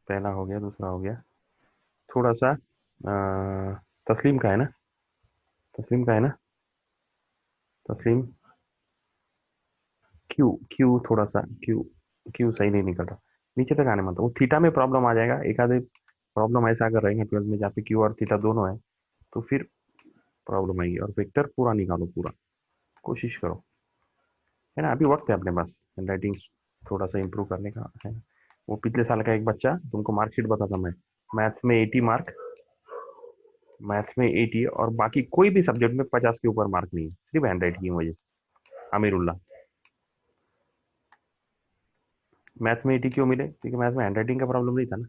पहला हो गया, दूसरा हो गया। थोड़ा सा तस्लीम का है ना, तस्लीम का है ना, तस्लीम। क्यू, क्यू थोड़ा सा, क्यू, क्यू सही नहीं निकल रहा। नीचे तक आने मत, वो थीटा में प्रॉब्लम आ जाएगा। एक आधे प्रॉब्लम ऐसा अगर रहेंगे 12th में जहाँ पे क्यू और थीटा दोनों है, तो फिर प्रॉब्लम आएगी। और वेक्टर पूरा निकालो, पूरा कोशिश करो, है ना। अभी वक्त है अपने पास हैंडराइटिंग थोड़ा सा इंप्रूव करने का, है ना। वो पिछले साल का एक बच्चा, तुमको मार्कशीट बताता मैं, मैथ्स में 80 मार्क, मैथ्स में 80, और बाकी कोई भी सब्जेक्ट में 50 के ऊपर मार्क नहीं है, सिर्फ हैंडराइटिंग की वजह से। अमीरुल्ला, मैथ्स में 80 क्यों मिले? क्योंकि मैथ्स में हैंडराइटिंग का प्रॉब्लम नहीं था ना।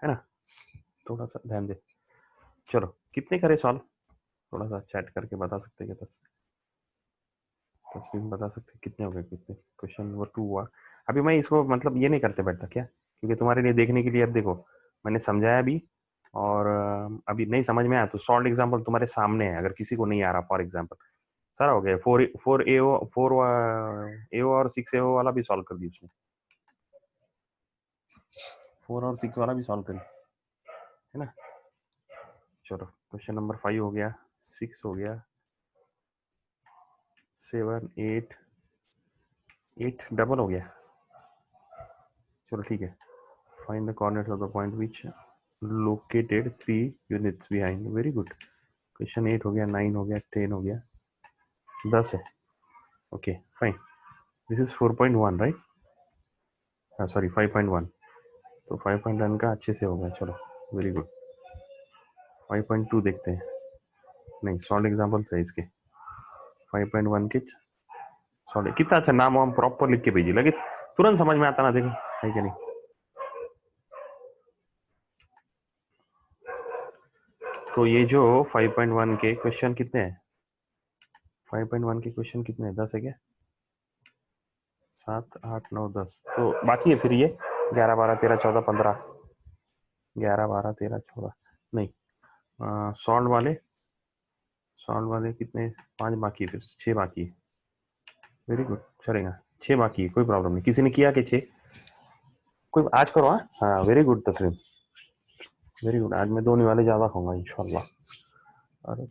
है ना, थोड़ा सा ध्यान दे। चलो, कितने करे सॉल्व? थोड़ा सा चैट करके बता सकते हैं क्या? तस्वीर बता सकते हैं कितने हो गए, कितने? क्वेश्चन नंबर 2 हुआ। अभी मैं इसको मतलब ये नहीं करते बैठता क्या, क्योंकि तुम्हारे लिए देखने के लिए। अब देखो, मैंने समझाया भी, और अभी नहीं समझ में आया तो सॉल्व एग्जाम्पल तुम्हारे सामने है। अगर किसी को नहीं आ रहा, फॉर एग्जाम्पल सारा हो गया। फोर फोर ए ओ, फोर ए ओ और 6 ए ओ वाला भी सॉल्व कर दी उसने। 4 और 6 वाला भी सॉल्व करी, है ना। चलो, क्वेश्चन नंबर 5 हो गया, 6 हो गया, 7, 8, 8 डबल हो गया। चलो ठीक है। Find the coordinates of the point which located 3 units behind. Very good. Question 8 हो गया, 9 हो गया, 10 हो गया, 10 है। Okay fine. This is 4.1 right, हाँ सॉरी 5.1। तो 5.1 का अच्छे से हो गया। चलो वेरी गुड। 5.2 देखते हैं। नहीं, सॉल्व एग्जाम्पल है इसके। 5.1 के सॉल्व। कितना अच्छा नाम हम प्रॉपर लिख के भेजिए, लगे तुरंत समझ में आता ना। देखो है कि नहीं। तो ये जो 5.1 के क्वेश्चन कितने हैं? 5.1 के क्वेश्चन कितने हैं? 10 है क्या? 7, 8, 9, 10 तो बाकी है फिर ये 11, 12, 13, 14, 15। 11, 12, 13, 14 नहीं, सॉल्व वाले कितने? 5 बाकी है, फिर 6 बाकी है। वेरी गुड, चलेगा। 6 बाकी है, कोई प्रॉब्लम नहीं। किसी ने किया कि 6? कोई आज करो। हाँ हाँ, वेरी गुड तस्लीम, वेरी गुड। आज मैं 2 वाले ज्यादा खाऊंगा इंशाल्लाह। अरे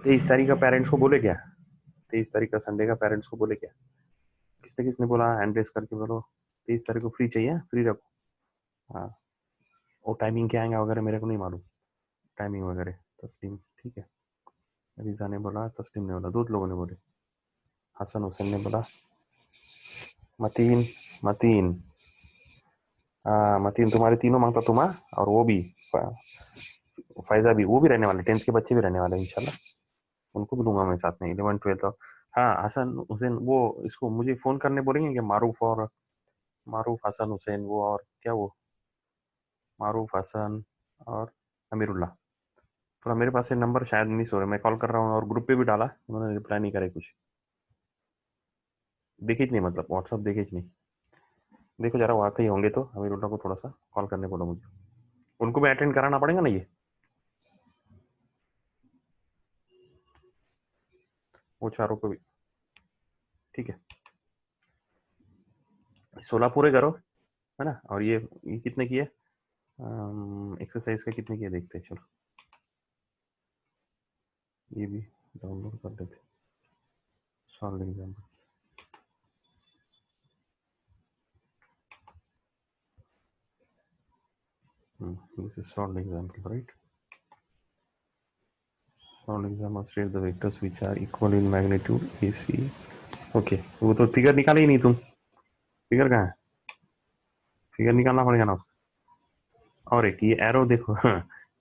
23 तारीख का पेरेंट्स को बोले क्या? 23 तारीख का संडे का पेरेंट्स को बोले क्या? किसने किसने बोला? हैंड रेस करके बोलो। 23 तारीख को फ्री चाहिए, फ्री रखो। हाँ, वो टाइमिंग क्या आएगा वगैरह मेरे को नहीं मालूम, टाइमिंग वगैरह। तस्लीम ठीक है। रिजा ने बोला, तस्लीम ने बोला, 2 लोगों ने बोले। हसन हुसैन ने बोला। मतीन, मतीन, हाँ मतीन, तुम्हारे तीनों मांगता तुम्हारा, और वो भी फायजा भी, वो भी रहने वाले, 10th के बच्चे भी रहने वाले इंशाल्लाह। उनको भी दूंगा मैं साथ में, 11, 12। हाँ, हसन हुसैन वो इसको मुझे फोन करने बोलेंगे कि मारूफ, और मारूफ, हसन हुसैन, वो और क्या, वो मारूफ, हसन और अमीरुल्लाह। थोड़ा मेरे पास से नंबर शायद मिस हो रहे, मैं कॉल कर रहा हूँ, और ग्रुप पे भी डाला, उन्होंने रिप्लाई नहीं करे कुछ। देखे नहीं, मतलब व्हाट्सअप देखे नहीं। देखो जरा, वो आते ही होंगे तो अमीरुल्लाह को थोड़ा सा कॉल करने बोलो मुझे। उनको भी अटेंड कराना पड़ेगा ना ये, वो चारों को भी। ठीक है, 16 पूरे करो, है ना। और ये कितने की है? एक्सरसाइज का कितने की है देखते हैं। चलो ये भी डाउनलोड कर लेते, solve example. This is solve example right. Solve example state the vectors which are equal in magnitude A C. Okay, वो तो फिगर निकाले ही नहीं तुम। फिगर कहाँ है? फिगर निकालना पड़ेगा ना। और एक ये एरो देखो,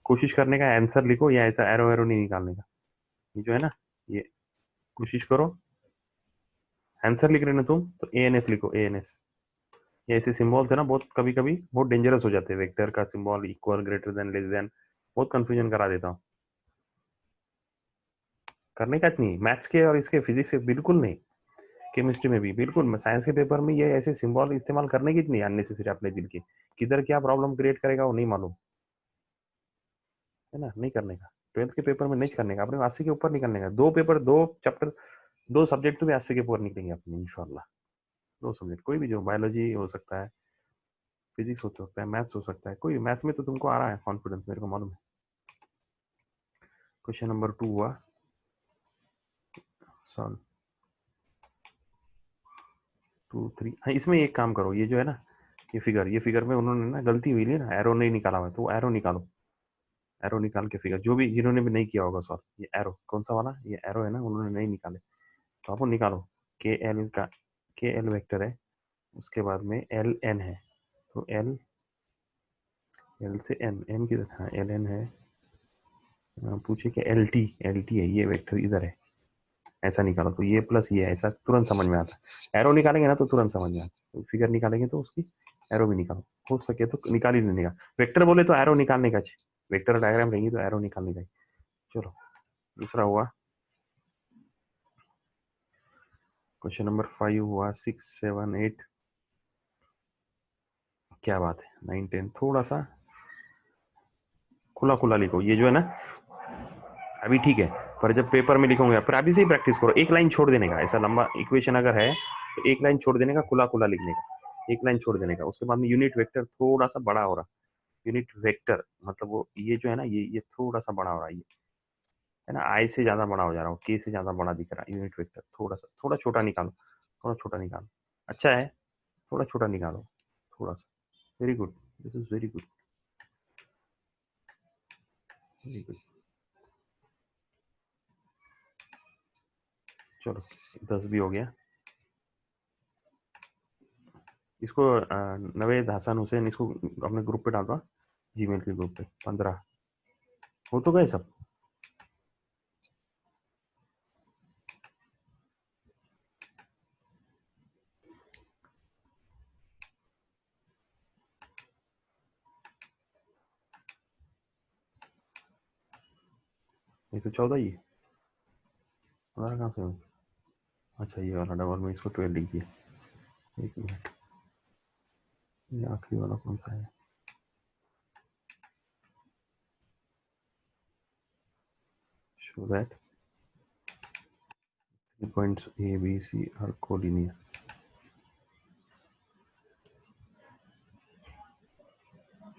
कोशिश करने का, आंसर लिखो, या ऐसा एरो एरो नहीं निकालने का। ये जो है ना, ये कोशिश करो। आंसर लिख रहे ना तुम, तो ए एन एस लिखो, ए एन एस। ये ऐसे सिंबल्स है ना, बहुत कभी कभी बहुत डेंजरस हो जाते हैं। वेक्टर का symbol, equal, greater than, less than, बहुत कंफ्यूजन करा देता हूँ। करने का नहीं, मैथ्स के और इसके फिजिक्स के बिल्कुल नहीं। केमिस्ट्री में भी बिल्कुल, साइंस के पेपर में ये ऐसे सिंबल इस्तेमाल करने की इतनी अननेसेसरी अपने दिल की, किधर क्या प्रॉब्लम क्रिएट करेगा वो नहीं मालूम है ना, नहीं करने का। 12th के पेपर में नहीं करने का, अपने 80 के ऊपर निकलने का। 2 पेपर 2 चैप्टर 2 सब्जेक्ट तो भी 80 के ऊपर निकलेंगे अपने इंशाल्लाह। 2 सब्जेक्ट कोई भी, जो बायोलॉजी हो सकता है, फिजिक्स हो सकता है, मैथ्स हो सकता है, कोई मैथ्स में तो तुमको आ रहा है कॉन्फिडेंस, मेरे को मालूम है। क्वेश्चन नंबर 2 हुआ सॉल्व 2 3। हाँ, इसमें एक काम करो, ये जो है ना, ये फिगर में उन्होंने ना गलती हुई है ना, एरो नहीं निकाला हुआ है, तो एरो निकालो। एरो निकाल के फिगर, जो भी जिन्होंने भी नहीं किया होगा सॉल्व, ये एरो कौन सा वाला, ये एरो है ना, उन्होंने नहीं निकाले, तो आप निकालो। के एल का, के एल वेक्टर है, उसके बाद में एल एन है, तो एल एल से एन, एन की, हाँ एल एन है। पूछे कि एल टी है, ये वेक्टर इधर है, ऐसा निकालो, तो ये प्लस ये, ऐसा तुरंत समझ में आता है। एरो निकालेंगे ना तो तुरंत समझ में आता है, तो फिगर निकालेंगे तो उसकी एरो भी निकालो, हो सके तो निकाल ही लेने का। वेक्टर बोले तो एरो निकालने का, वेक्टर डायग्राम रहेंगी तो एरो निकालने का। चलो दूसरा हुआ, क्वेश्चन नंबर 5 हुआ, 6 7 8, क्या बात है, 9 10 थोड़ा सा खुला खुला लिखो, ये जो है ना अभी ठीक है, पर जब पेपर में लिखोगे फिर अभी से ही प्रैक्टिस करो, एक लाइन छोड़ देने का, ऐसा लंबा इक्वेशन अगर है तो एक लाइन छोड़ देने का, खुला खुला लिखने का, एक लाइन छोड़ देने का। उसके बाद में यूनिट वेक्टर थोड़ा सा बड़ा हो रहा, यूनिट वेक्टर मतलब वो ये जो है ना, ये थोड़ा सा बड़ा हो रहा है, ये है ना, आई से ज्यादा बड़ा हो जा रहा हो, के से ज्यादा बड़ा दिख रहा है यूनिट वेक्टर, थोड़ा सा, थोड़ा छोटा निकालो, थोड़ा छोटा निकालो, अच्छा है, थोड़ा छोटा निकालो, थोड़ा सा। Very good, this is very good, very good. चलो 10 भी हो गया। इसको नवेद हसन हुसैन, इसको अपने ग्रुप पे डाल दो, जीमेल के ग्रुप पे। 15 हो तो गए सब। ये तो 14 ही है, 15 कहाँ से हो? अच्छा ये वाला डबल में इसको 12 लिख दिया। एक मिनट, ये आखिरी वाला कौन सा है? Show that 3 points A B C are collinear।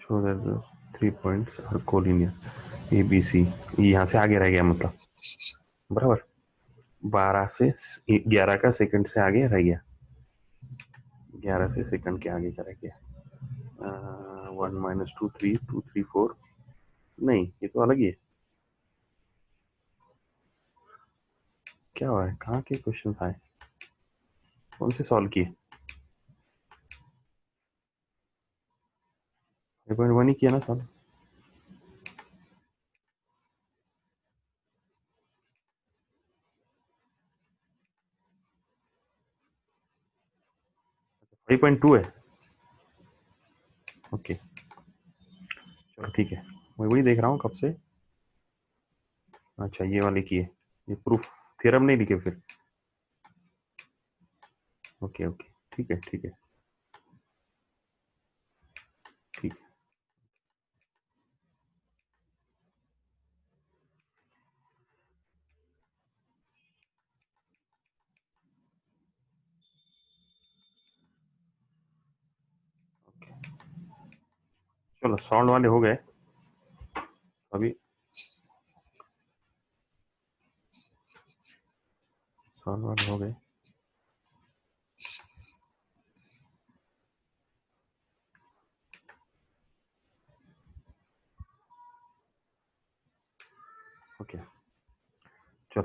Show that the 3 points are collinear A B C। यहाँ से आगे रह गया मतलब, बराबर 12 से 11 का सेकंड से आगे रह गया, 11 से सेकंड के आगे का रह गया। 1 -2 3 2 3 4, नहीं ये तो अलग ही है। क्या हुआ है, कहाँ के क्वेश्चन आए, कौन से सॉल्व किए? 5.1 ही किया ना सॉल्व। 5.2 है, ओके चलो ठीक है, मैं वही देख रहा हूँ कब से। अच्छा ये वाले किए, ये प्रूफ थ्योरम नहीं लिखे फिर, ओके ओके ठीक है ठीक है ठीक है। चलो सॉल्व वाले हो गए अभी, सॉल्व वाले हो गए। ओके चलो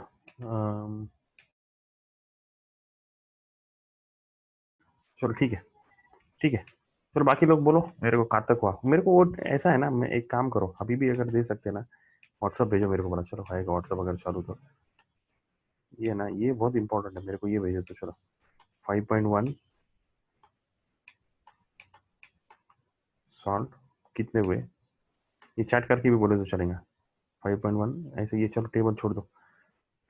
चलो ठीक है ठीक है। चलो बाकी लोग बोलो, मेरे को कहाँ तक हुआ, मेरे को वो ऐसा है ना, मैं एक काम करो, अभी भी अगर दे सकते ना व्हाट्सअप भेजो मेरे को, बोला चलो आएगा व्हाट्सअप अगर चालू तो। ये ना ये बहुत इंपॉर्टेंट है, मेरे को ये भेजो तो चलो। 5.1 सॉल्व कितने हुए, ये चैट करके भी बोले तो चलेगा। 5.1 ऐसे, ये चलो टेबल छोड़ दो।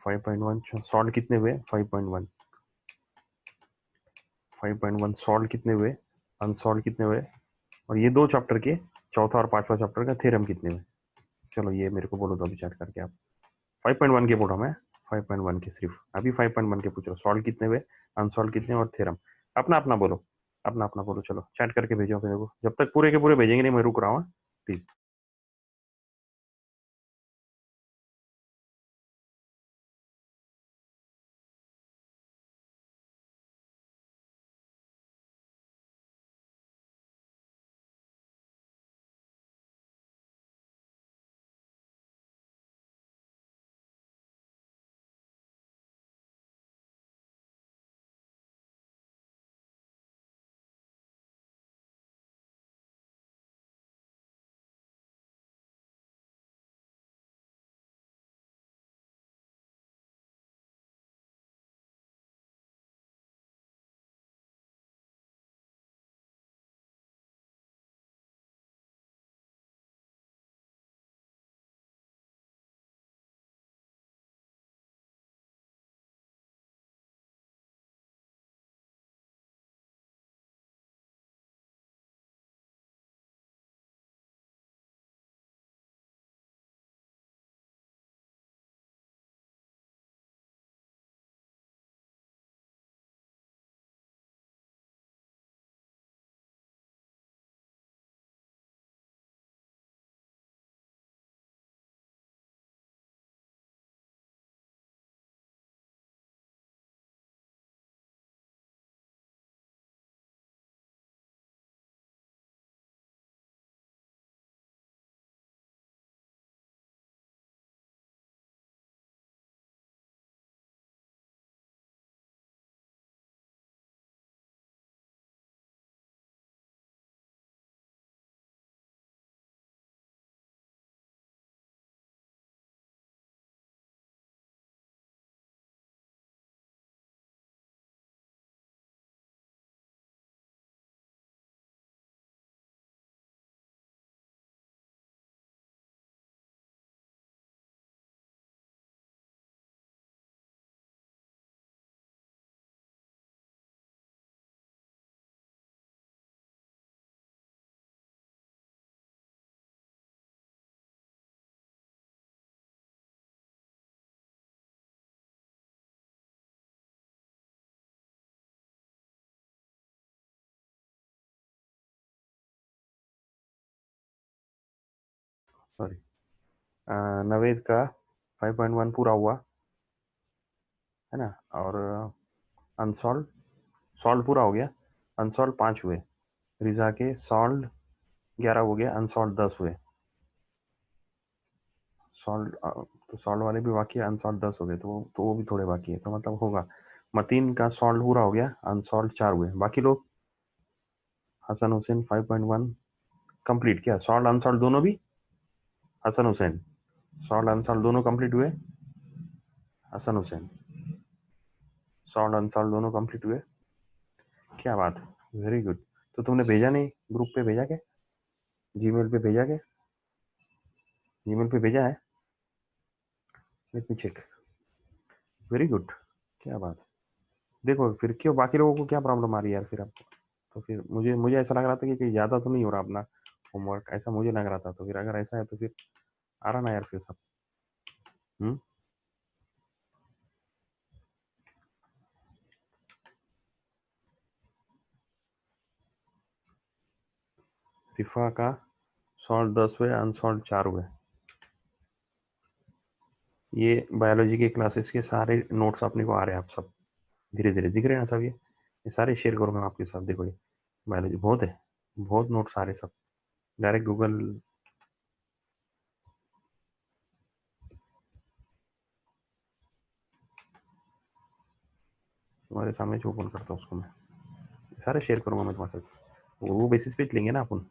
5.1 सॉल्व कितने हुए, 5.1 5.1 सॉल्व कितने हुए, अनसॉल्व कितने हुए, और ये 2 चैप्टर के चौथा और पांचवा चैप्टर का थ्योरम कितने हुए। चलो ये मेरे को बोलो तो अभी चैट करके आप। 5.1 के बोल रहा हूँ मैं, 5.1 के सिर्फ अभी 5.1 के पूछ रहा हूँ, सॉल्व कितने हुए, अनसॉल्व कितने और थ्योरम। अपना अपना बोलो, अपना अपना बोलो, चलो चैट करके भेजो मेरे को, जब तक पूरे के पूरे भेजेंगे नहीं मैं रुक रहा हूँ प्लीज। सॉरी, नवेद का 5.1 पूरा हुआ है ना, और अनसॉल्व, सॉल्व पूरा हो गया, अनसॉल्व 5 हुए, रिजा के सॉल्व 11 हो गया, अनसॉल्व 10 हुए, सॉल्व तो सॉल्व वाले भी बाकी है, अनसॉल्व 10 हो गए, तो वो भी थोड़े बाकी है, तो मतलब होगा। मतीन का सॉल्व पूरा हो गया, अनसॉल्व 4 हुए, बाकी लोग। हसन हुसैन 5.1 कंप्लीट, क्या सॉल्व अनसॉल्व दोनों भी? हसन हुसैन सॉल्व अनसॉल्व दोनों कंप्लीट हुए? हसन हुसैन सॉल्व अनसॉल्व दोनों कंप्लीट हुए, क्या बात, वेरी गुड। तो तुमने भेजा नहीं, ग्रुप पे भेजा क्या, जीमेल पे भेजा क्या, जीमेल पे भेजा है? Let me check, very good, क्या बात। देखो फिर क्यों बाकी लोगों को क्या प्रॉब्लम आ रही है यार फिर आपको, तो फिर मुझे मुझे ऐसा लग रहा था कि कहीं ज़्यादा तो नहीं हो रहा अपना होमवर्क, ऐसा मुझे लग रहा था, तो फिर अगर ऐसा है तो फिर आ रहा ना यार फिर सब। हम्म। रिफा का सॉल्व 10 हुए, अनसॉल्व 4 हुए। ये बायोलॉजी के क्लासेस के सारे नोट्स अपने को आ रहे हैं, आप सब धीरे धीरे दिख रहे हैं ना सब, ये सारे शेयर करूँगा आपके साथ, देखो ये बायोलॉजी बहुत है, बहुत नोट्स आ रहे सब, डायरेक्ट गूगल। तुम्हारे सामने जो ओपन करता हूँ उसको मैं सारे शेयर करूँगा मैं तुम्हारे साथ, वो बेसिस पे लेंगे ना अपन।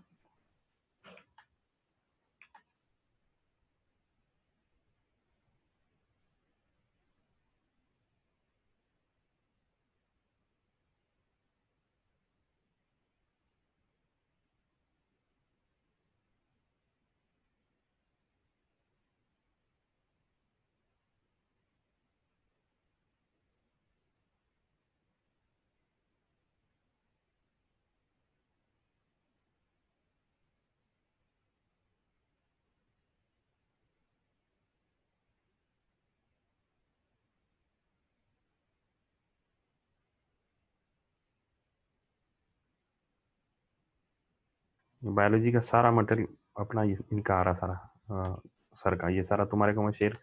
बायोलॉजी का सारा मटेरियल अपना इनका आ रहा सारा, सर का ये सारा तुम्हारे को मैं शेयर,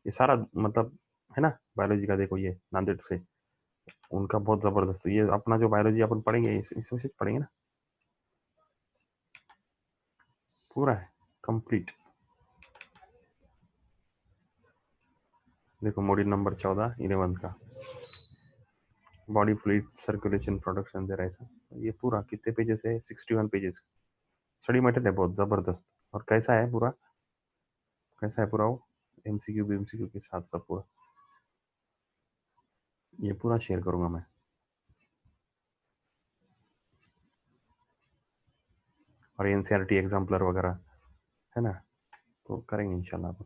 ये सारा मतलब है ना। बायोलॉजी का देखो ये नांदेड़ से, उनका बहुत जबरदस्त, ये अपना जो बायोलॉजी अपन पढ़ेंगे इसमें से पढ़ेंगे ना, पूरा है कंप्लीट। देखो मॉड्यूल नंबर 14 11 का body fluid circulation products and there, ऐसा ये पूरा कितने पेजेस है, 61 पेजेस स्टडी मटेरियल है, बहुत जबरदस्त। और कैसा है पूरा, कैसा है पूरा वो, एमसीक्यू बीएमसीक्यू के साथ सब पूरा, ये पूरा शेयर करूंगा मैं। और एनसीईआरटी एग्जाम्पलर वगैरह है ना, तो करेंगे इंशाल्लाह अपन।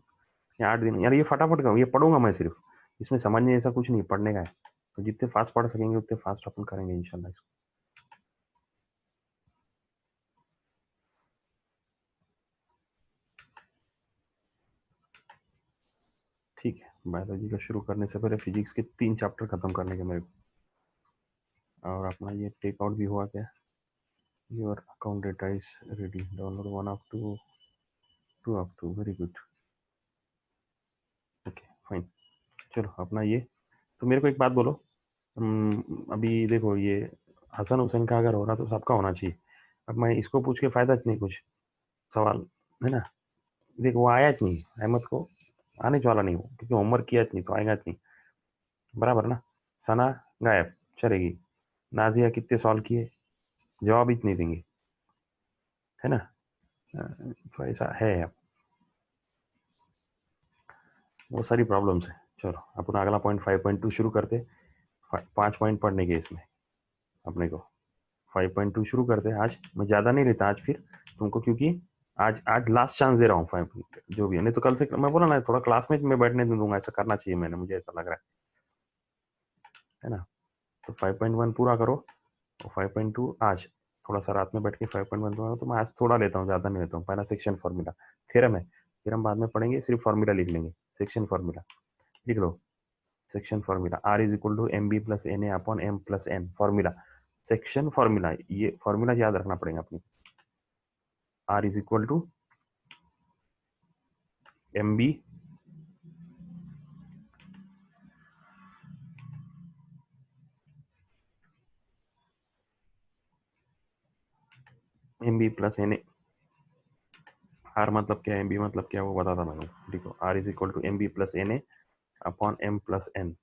ये 8 दिन यार, ये फटाफट का ये पढ़ूंगा मैं सिर्फ, इसमें समझने ऐसा कुछ नहीं, पढ़ने का है। तो जितने फास्ट पढ़ सकेंगे उतने फास्ट अपन करेंगे इंशाल्लाह इसको। ठीक है, बायोलॉजी का शुरू करने से पहले फिजिक्स के 3 चैप्टर खत्म करने के मेरे को। और अपना ये टेकआउट भी हुआ क्या, your account data is ready, download 1 of 2 2 of 2, very good, okay fine. चलो अपना ये, तो मेरे को एक बात बोलो, अभी देखो ये हसन हुसैन का अगर हो रहा तो सबका होना चाहिए। अब मैं इसको पूछ के फायदा नहीं कुछ, सवाल है ना। देखो वो आया नहीं, अहमद को आने वाला नहीं वो, क्योंकि होमवर्क किया नहीं तो आएगा नहीं, बराबर ना। सना गायब चलेगी, नाजिया कितने सॉल्व किए, जवाब ही नहीं देंगे, है ना। तो ऐसा है अब, वो सारी प्रॉब्लम्स है। चलो अपन अगला पॉइंट 5.2 शुरू करते, 5 पॉइंट पढ़ने के इसमें अपने को। 5.2 शुरू करते हैं आज, मैं ज़्यादा नहीं लेता आज फिर तुमको, क्योंकि आज आज लास्ट चांस दे रहा हूँ 5 जो भी है, नहीं तो कल से मैं बोला ना थोड़ा क्लास में मैं बैठने नहीं दूंगा, ऐसा करना चाहिए मैंने, मुझे ऐसा लग रहा है ना। तो 5.1 पूरा करो, और 5.2 आज थोड़ा सा रात में बैठ के 5.1 पूरा, तो मैं आज थोड़ा लेता हूँ, ज़्यादा नहीं लेता हूँ। पहला सेक्शन फार्मूला, थ्योरम है, थ्योरम बाद में पढ़ेंगे, सिर्फ फार्मूला लिख लेंगे। सेक्शन फार्मूला लिख लो, section formula R is equal to M B plus N A upon M plus N, formula section formula, ये फार्मूला याद रखना पड़ेगा अपनी। R is equal to M B M B plus N A, R मतलब क्या है, M B मतलब क्या है वो बताता मैंने, देखो R is equal to M B plus N A upon M plus N.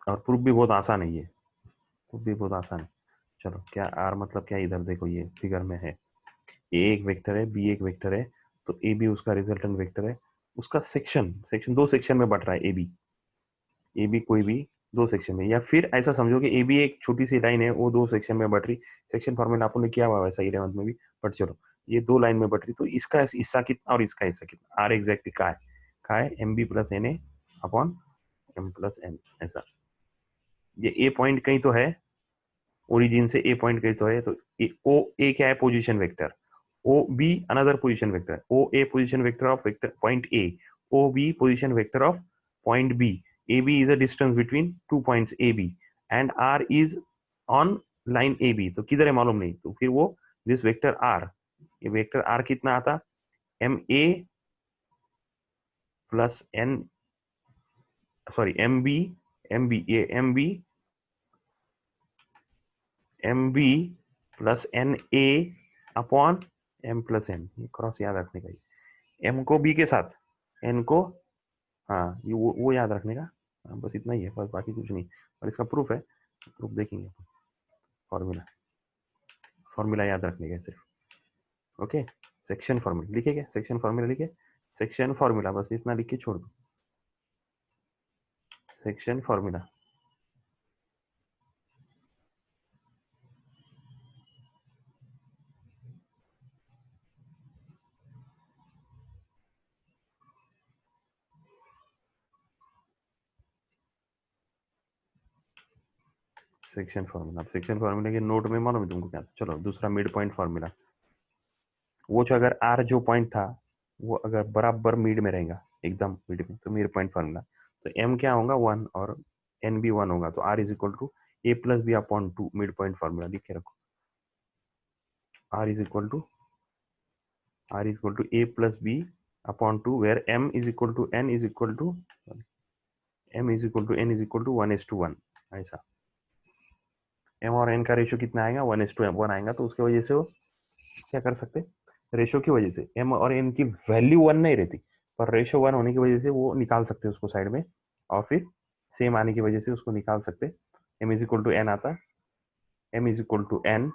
और प्रूफ भी बहुत आसान है ये, प्रूफ भी बहुत आसान है। चलो क्या आर मतलब क्या, इधर देखो ये फिगर में है, ए एक वेक्टर है, बी एक वेक्टर है, तो ए बी उसका रिजल्टेंट वेक्टर है, उसका सेक्शन, सेक्शन दो सेक्शन में बट रहा है, ए बी कोई भी दो सेक्शन में, या फिर ऐसा समझो कि ए बी एक छोटी सी लाइन है, वो दो सेक्शन में बट रही, सेक्शन फॉर्मूला आपने किया हुआ वैसा 11th में भी, बट चलो ये दो लाइन में बट रही, तो इसका हिस्सा कितना और इसका हिस्सा कितना, आर एग्जैक्टली का है M B plus N A upon M plus N, ऐसा। ये ए पॉइंट कहीं तो है, ओरिजिन से ए पॉइंट कहीं तो है, तो ओ ए क्या है, position vector, O B another position vector, O A position vector of vector point A, O B position vector of point B, A B is a distance between 2 points A B, and R is on line A B, तो किधर है मालूम नहीं, तो फिर वो this vector R, ये vector R कितना आता, M A plus N, sorry M B, ये M B plus N A upon M plus N, ये क्रॉस याद रखने का, एम को बी के साथ, एन को, हाँ ये वो याद रखने का। हाँ, बस इतना ही है, बस बाकी कुछ नहीं। और इसका प्रूफ है, प्रूफ देखेंगे, फॉर्मूला, फॉर्मूला याद रखने का सिर्फ, ओके। सेक्शन फॉर्मूला लिखे क्या, सेक्शन फॉर्मूला लिखे, सेक्शन फॉर्मूला बस इतना लिख के छोड़ दो, section formula. Section formula, section formula के नोट में मालूम है तुमको क्या, चलो दूसरा मिड पॉइंट फॉर्मूला, वो जो अगर आर जो पॉइंट था वो अगर बराबर मिड में रहेगा, एकदम मिड में, तो मिड पॉइंट फॉर्मूला, तो एम क्या होगा 1 और एन भी 1 होगा, तो R is equal to A plus B upon 2, mid point formula लिख के रखो। R is equal to A plus B upon 2, where M is equal to N is equal to M is equal to N is equal to 1:1। ऐसा M और N का ratio कितना आएगा, 1:1 आएगा। तो उसकी वजह से वो क्या कर सकते, रेशियो की वजह से M और N की वैल्यू 1 नहीं रहती, पर रेशियो 1 होने की वजह से वो निकाल सकते उसको साइड में, और फिर सेम आने की वजह से उसको निकाल सकते। M is equal to N आता, M is equal to N,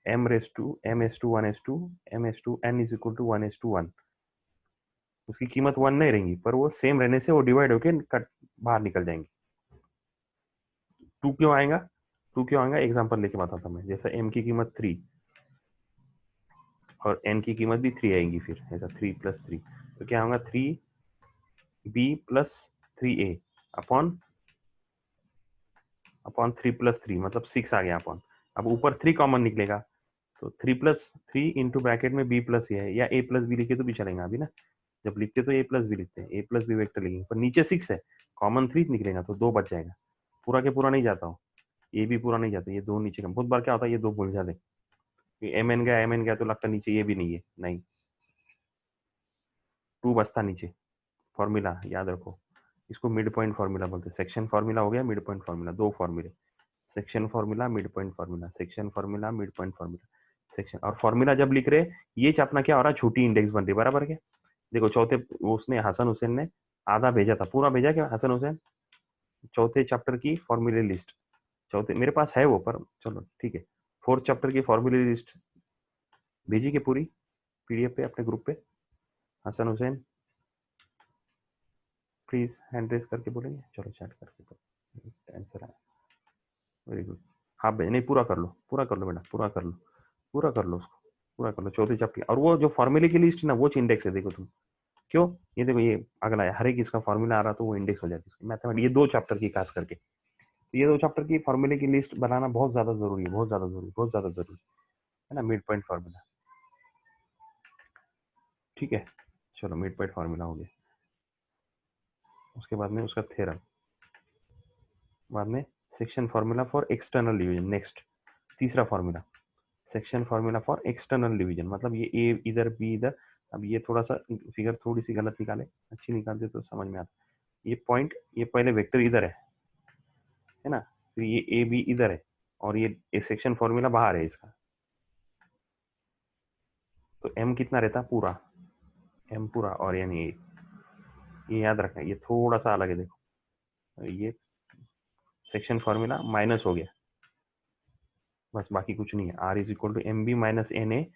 M ratio M is to 1:2, M is to N is equal to 1:1। उसकी कीमत 1 नहीं रहेंगी, पर वो सेम रहने से वो डिवाइड होके कट बाहर निकल जाएंगे। 2 क्यों आएगा, 2 क्यों आएगा, एग्जांपल लेके बताता मैं। जैसे M की कीमत 3 और N की कीमत भी 3 आएगी, फिर ऐसा 3 + 3, तो क्या होगा, 3B + 3A अपॉन 3 + 3 मतलब 6 आ गया अपॉन। अब ऊपर 3 कॉमन निकलेगा, तो 3 + 3 इंटू ब्रैकेट में B + A है, या A + B लिखे तो भी चलेगा अभी ना। जब लिखते तो A + B लिखते हैं, A + B वेक्टर लिखेंगे, पर नीचे 6 है, कॉमन 3 निकलेगा तो 2 बच जाएगा। पूरा के पूरा नहीं जाता हूँ, ये भी पूरा नहीं जाता, ये 2 नीचे का। बहुत बार क्या होता है, ये 2 भूल जाते, MN गया तो लगता नीचे ये भी नहीं है, नहीं, 2 बचता नीचे। फॉर्मूला याद रखो, इसको मिड पॉइंट फार्मूला बोलते हैं। सेक्शन फार्मूला हो गया, मिड पॉइंट फार्मूला, 2 फॉर्मूले, section formula, mid point formula, section formula, mid point formula, section. और फार्मूला जब लिख रहे, ये अपना क्या हो रहा है, छोटी इंडेक्स बन रही, बराबर क्या। देखो चौथे उसने हसन हुसैन ने आधा भेजा था, पूरा भेजा क्या हसन हुसैन, चौथे चैप्टर की फॉर्मूले लिस्ट, चौथे मेरे पास है वो, पर चलो ठीक है, 4th चैप्टर की फॉर्मूले लिस्ट भेजी के पूरी PDF पे अपने ग्रुप पे। Hasan Hussain please hand raise करके बोलेंगे, चलो चैट करके आंसर आया, वेरी गुड। हाँ भाई, नहीं पूरा कर लो, पूरा कर लो बेटा, पूरा कर लो, पूरा कर लो उसको, पूरा कर लो चौथे चैप्टर। और वो जो फॉर्मूले की लिस्ट है ना, वो इंडेक्स है, देखो तुम क्यों, ये देखो ये अगला है, हर एक इसका फॉर्मूला आ रहा तो वो इंडेक्स हो जाती है मैथमेटिक्स। ये 2 चैप्टर की खास करके, तो ये 2 चैप्टर की फॉर्मूले की लिस्ट बनाना बहुत ज्यादा जरूरी है, बहुत ज्यादा जरूरी, बहुत ज्यादा जरूरी है ना, मिड पॉइंट फार्मूला। ठीक है, चलो मिड पॉइंट फार्मूला हो गया। उसके बाद में उसका थ्योरम, बाद में section formula for external division. Next तीसरा formula, section formula for external division, मतलब ये ए इधर बी इधर। अब ये थोड़ा सा फिगर थोड़ी सी गलत निकाले, अच्छी निकालते तो समझ में आता। ये पॉइंट, ये पहले वेक्टर इधर है ना, फिर ये ए बी इधर है, और ये सेक्शन फार्मूला बाहर है इसका, तो एम कितना रहता पूरा, एम पूरा, और यानी ये याद रखना, ये थोड़ा सा अलग है, देखो ये सेक्शन फार्मूला माइनस हो गया, बस बाकी कुछ नहीं है। R is equal to M B minus N A,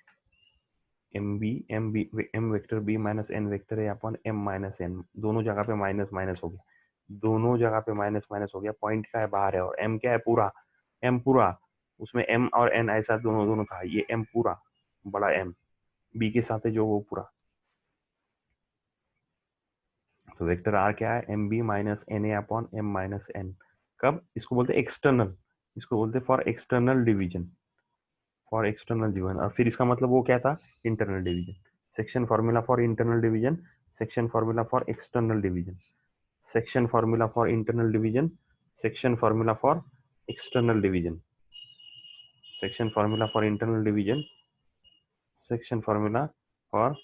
M vector B minus N vector है अपॉन एम माइनस एन, दोनों जगह पे माइनस माइनस हो गया, दोनों जगह पे माइनस माइनस हो गया। पॉइंट क्या है, बाहर है, और एम क्या है, पूरा, एम पूरा, उसमें एम और एन ऐसा दोनों दोनों था, ये एम पूरा, बड़ा एम, बी के साथ है जो वो पूरा। तो वेक्टर आर क्या है, M B minus N A upon M minus N. कब, इसको बोलते हैं एक्सटर्नल, इसको बोलते हैं for external division, for external division. और फिर इसका मतलब वो क्या था, internal division. Section formula for internal division, section formula for external division, section formula for internal division, section formula for external division, section formula for internal division, section formula for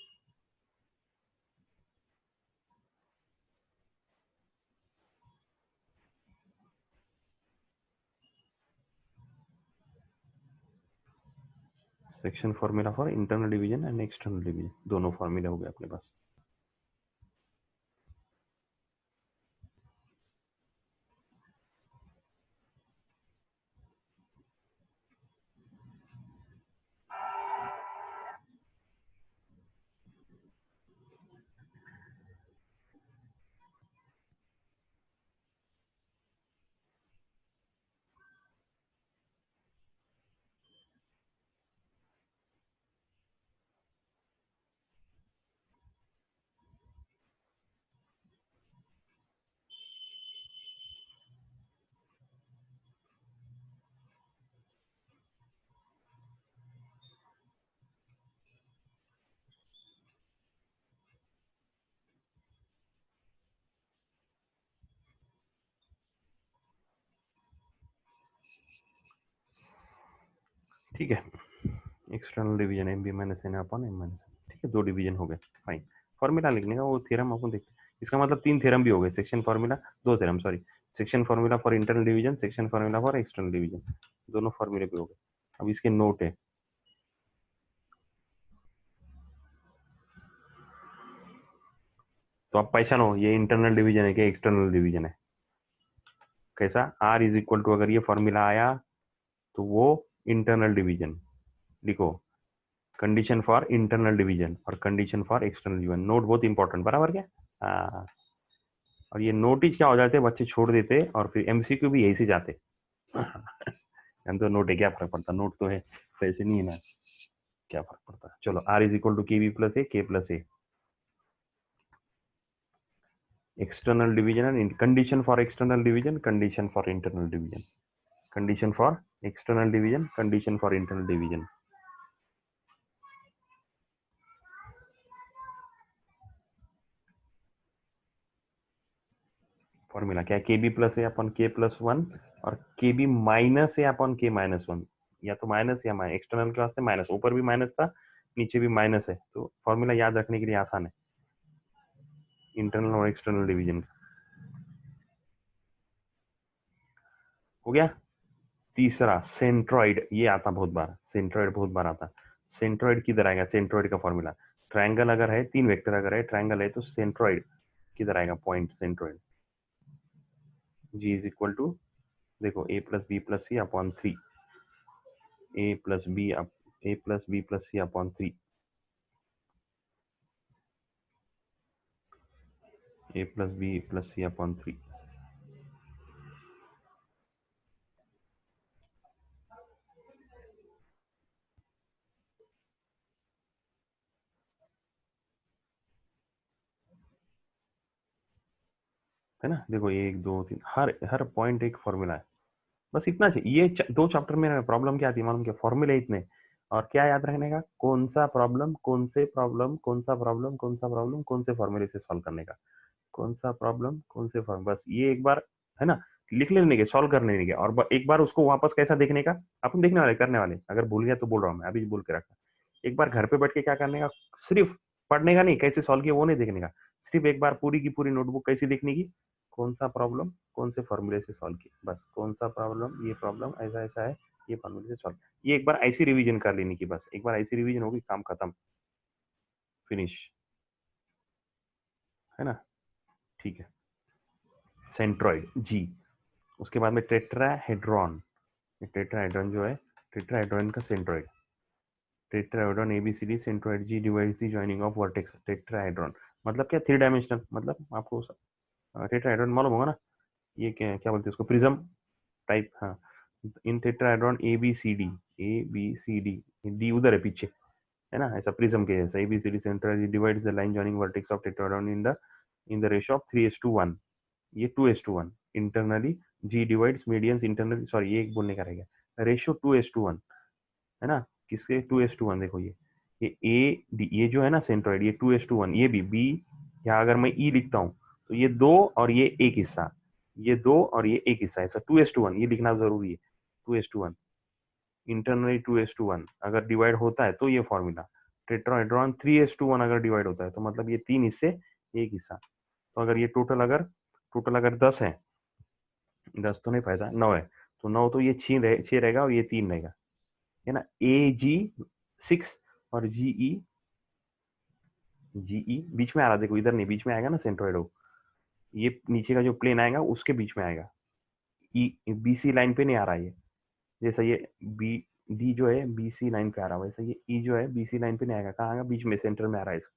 section formula for internal division and external division, दोनों फार्मूले हो गए अपने पास। ठीक है, external division M B minus N upon M minus, ठीक है, 2 डिवीजन हो गए, फाइन। फॉर्मूला लिखने का वो थ्योरम अपन देखते हैं, इसका मतलब 3 थ्योरम भी हो गए, section formula, 2 theorem sorry, section formula for internal division, section formula for external division, दोनों फॉर्मूले भी हो गए। अब इसके नोट है, तो आप पहचानो ये इंटरनल डिवीजन है कि एक्सटर्नल डिवीजन है। कैसा, आर इज इक्वल टू, अगर ये फॉर्मूला आया तो वो इंटरनल डिवीजन लिखो, कंडीशन फॉर इंटरनल डिवीजन और condition for external division, note बहुत इंपॉर्टेंट, बराबर क्या। हाँ, और ये नोटिस क्या हो जाते हैं, बच्चे छोड़ देते और फिर एमसीक्यू भी यही से जाते। हम तो नोट है, क्या फर्क पड़ता, नोट तो है, पैसे नहीं है ना, क्या फर्क पड़ता। चलो, आर इज इक्वल टू के बी प्लस ए के plus A, external division and condition for external division, condition for internal division, condition for external division, condition for internal division. Formula क्या है, के बी प्लस ए अपन के प्लस वन और के B minus ए अपन के minus one, या तो माइनस या माइनस, एक्सटर्नल के वास्ते माइनस, ऊपर भी माइनस था नीचे भी माइनस है, तो फॉर्मूला याद रखने के लिए आसान है इंटरनल और एक्सटर्नल डिवीजन का। हो गया। तीसरा सेंट्रॉइड, ये आता बहुत बार, सेंट्रॉइड बहुत बार आता। सेंट्रॉइड किधर आएगा, सेंट्रॉइड का फॉर्मूला, ट्रायंगल अगर है, 3 वेक्टर अगर है, ट्रायंगल है, तो सेंट्रॉइड किधर आएगा, point centroid, G is equal to, देखो A plus B plus C upon 3, A plus B, A plus B plus C upon 3, A plus B plus C upon 3, है ना। देखो 1 2 3, हर हर पॉइंट एक फॉर्मूला है, बस इतना चाहिए। ये 2 चैप्टर में प्रॉब्लम क्या आती है मालूम क्या, फॉर्मूले इतने, और क्या याद रखने का, कौन सा प्रॉब्लम, कौन से प्रॉब्लम, कौन सा प्रॉब्लम, कौन सा प्रॉब्लम, कौन से फॉर्मूले से सॉल्व करने का, कौन सा प्रॉब्लम, कौन से फॉर्म, बस ये एक बार, है ना, लिख लेने के, सॉल्व कर लेने के, और एक बार उसको वापस कैसा देखने का, अपन देखने वाले, करने वाले, अगर भूल गया तो बोल रहा हूँ मैं, अभी बोल के रखा, एक बार घर पे बैठ के क्या करने का, सिर्फ पढ़ने का नहीं, कैसे सॉल्व किया वो नहीं देखने का, सिर्फ एक बार पूरी की पूरी नोटबुक कैसी देखने की, कौन सा प्रॉब्लम कौन से फॉर्मूले से सॉल्व किया, बस कौन सा प्रॉब्लम, ये प्रॉब्लम ऐसा ऐसा है, ये फॉर्मूले से सॉल्व, ये एक बार ऐसी रिवीजन कर लेने की, बस एक बार ऐसी रिवीजन होगी, काम खत्म, फिनिश, है ना। ठीक है, सेंट्रॉइड जी, उसके बाद में टेट्राहेड्रॉन, टेट्राहेड्रॉन जो है, टेट्राहेड्रॉन का centroid, tetrahedron ABCD centroid G divides the joining of vertex, tetrahedron मतलब क्या, 3 डायमेंशनल, मतलब आपको टेट्राहेड्रॉन मालूम होगा ना, ये क्या क्या बोलते हैं उसको, प्रिज्म टाइप, हाँ। In tetrahedron A B C D, D उधर है पीछे, है ना, ऐसा प्रिज्म के जैसा, ABCD centroid divides the line joining vertex of tetrahedron in the ratio of 3:1, ये 2:1 internally, G divides medians internally, sorry ये एक बोलने का रहेगा, रेशियो 2:1, है ना, किसके 2:1, देखो ये ए डी, ये जो है ना सेंट्रॉइड, ये 2:1, ये भी बी, या अगर मैं ई लिखता हूँ तो ये 2 और ये एक हिस्सा, ये 2 और ये एक हिस्सा, ऐसा 2:1 ये लिखना जरूरी है, 2:1 इंटरनली, 2:1 अगर डिवाइड होता है तो ये फॉर्मूला, टेट्राहेड्रॉन 3:1 अगर डिवाइड होता है तो मतलब ये 3 हिस्से एक हिस्सा, तो अगर ये टोटल अगर 10 है, 10 तो नहीं फायदा, 9 है, तो 9 तो ये 6 रहेगा और ये 3 रहेगा, है ना, AG6 और जीई बीच में आ रहा, देखो इधर नहीं, बीच में आएगा ना सेंट्रोइड हो, ये नीचे का जो प्लेन आएगा उसके बीच में आएगा, ई बीसी लाइन पे नहीं आ रहा है ये, जैसा ये बी डी जो है बीसी लाइन पे आ रहा है, वैसे ये ई जो है बीसी लाइन पे नहीं आएगा, कहाँ आएगा, बीच में सेंटर में आ रहा है इसका,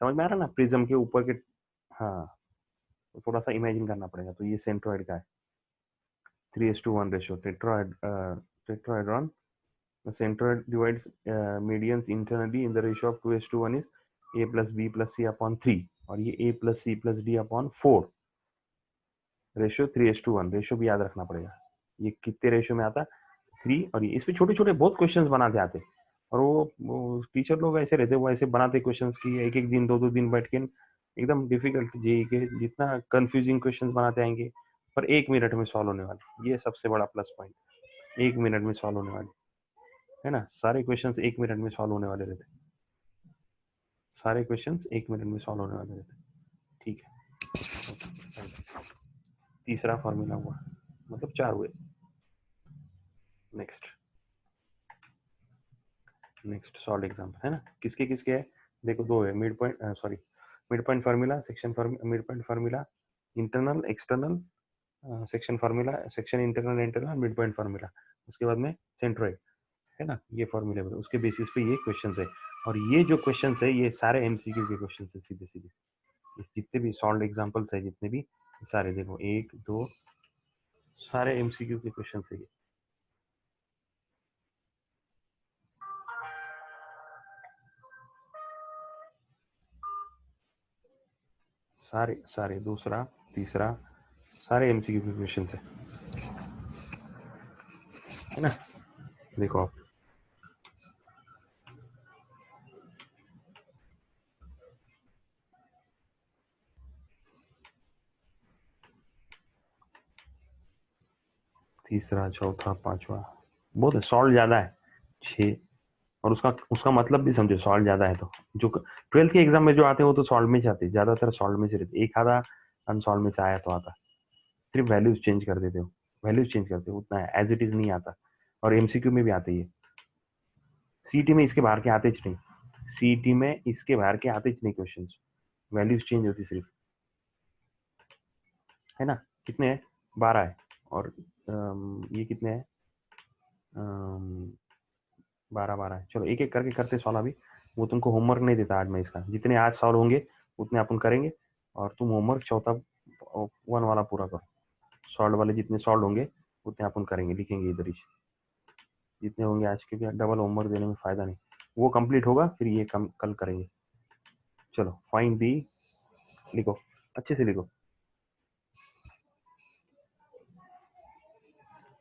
समझ में आ रहा है ना, प्रिज्म के ऊपर के, हाँ, तो थोड़ा सा इमेजिन करना पड़ेगा, तो ये सेंट्रोइड का है, 3:1 ratio, tetrahedron centroid divides medians internally in the ratio of 2:1 is a plus b plus c upon 3, और ये a plus c plus d upon 4, ratio 3:1, ratio भी याद रखना पड़ेगा, ये कितने रेशियो में आता, 3, और ये इस पे छोटे छोटे बहुत क्वेश्चंस बनाते आते, और वो टीचर लोग ऐसे रहते, वो ऐसे बनाते क्वेश्चंस की, एक एक दिन 2 2 दिन बैठ के एकदम डिफिकल्ट, जेई के जितना कंफ्यूजिंग क्वेश्चंस बनाते आएंगे, पर 1 मिनट में सॉल्व होने वाले, ये सबसे बड़ा प्लस पॉइंट, 1 मिनट में सॉल्व होने वाले, है ना, सारे क्वेश्चंस 1 मिनट में सॉल्व होने वाले रहते, सारे क्वेश्चंस 1 मिनट में सॉल्व होने वाले रहते। ठीक है, तीसरा फॉर्मूला हुआ, मतलब 4 हुए। नेक्स्ट नेक्स्ट सॉल्व एग्जाम्पल, है ना, किसके किसके है, देखो 2 है, mid point, sorry, mid point formula, section mid point formula, internal external, section formula, section internal internal, mid point formula, उसके बाद में सेंट्रोइड, है ना, ये फॉर्मूले में, उसके बेसिस पे ये क्वेश्चंस है। और ये जो क्वेश्चंस है ये सारे एमसीक्यू के क्वेश्चंस है, सीधे सीधे, इस जितने भी सॉल्व एग्जांपल्स है, जितने भी सारे, देखो 1 2 सारे एमसीक्यू के क्वेश्चंस है ये। सारे सारे, दूसरा तीसरा सारे एमसीक्यू के क्वेश्चंस है ना। देखो आप, तीसरा चौथा पांचवा, बहुत है, सॉल्व ज्यादा है 6। और उसका उसका मतलब भी समझो, सॉल्व ज्यादा है तो, जो 12th के एग्जाम में जो आते हैं वो तो सॉल्व में जाते हैं, ज्यादातर सॉल्व में से रहते, एक आधा अनसॉल्व में से आया तो आता, सिर्फ वैल्यूज चेंज कर देते हो, वैल्यूज चेंज करते हो, उतना है, एज इट इज नहीं आता। और एमसीक्यू में भी आते ही है, सीटी में इसके बाहर के आते ज नहीं, सीटी में इसके बाहर के आते ज नहीं क्वेश्चन, वैल्यूज चेंज होती सिर्फ, है ना। कितने हैं, 12 है, और ये कितने हैं, 12 है। चलो एक एक करके करते सॉल्व अभी, वो तुमको होमवर्क नहीं देता आज मैं इसका, जितने आज सॉल्व होंगे उतने अपन करेंगे, और तुम होमवर्क चौथा 1 वाला पूरा करो, सॉल्व वाले जितने सॉल्व होंगे उतने अपन करेंगे, लिखेंगे इधर ही, जितने होंगे आज के भी, डबल होमवर्क देने में फायदा नहीं, वो कंप्लीट होगा फिर ये कल करेंगे। चलो फाइंड दी, लिखो, अच्छे से लिखो,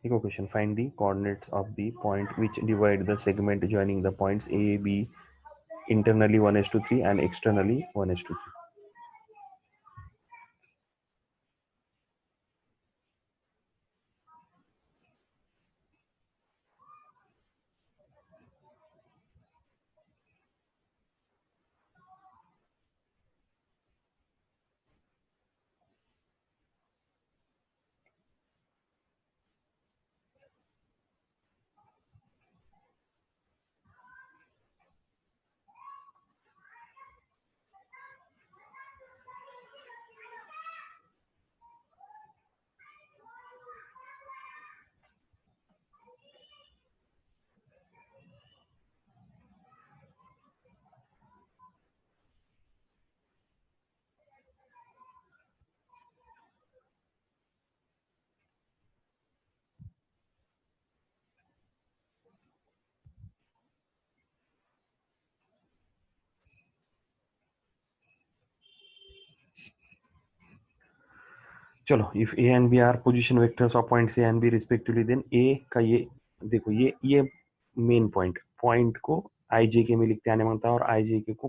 लिखो question, find the coordinates of the point which divide the segment joining the points A B internally 1:3 and externally 1:3। चलो, if A and B are position vectors of points A and B respectively, then A का ये, देखो ये main point, point को आई जे के में लिखते आने मांगता है, और आई जे के को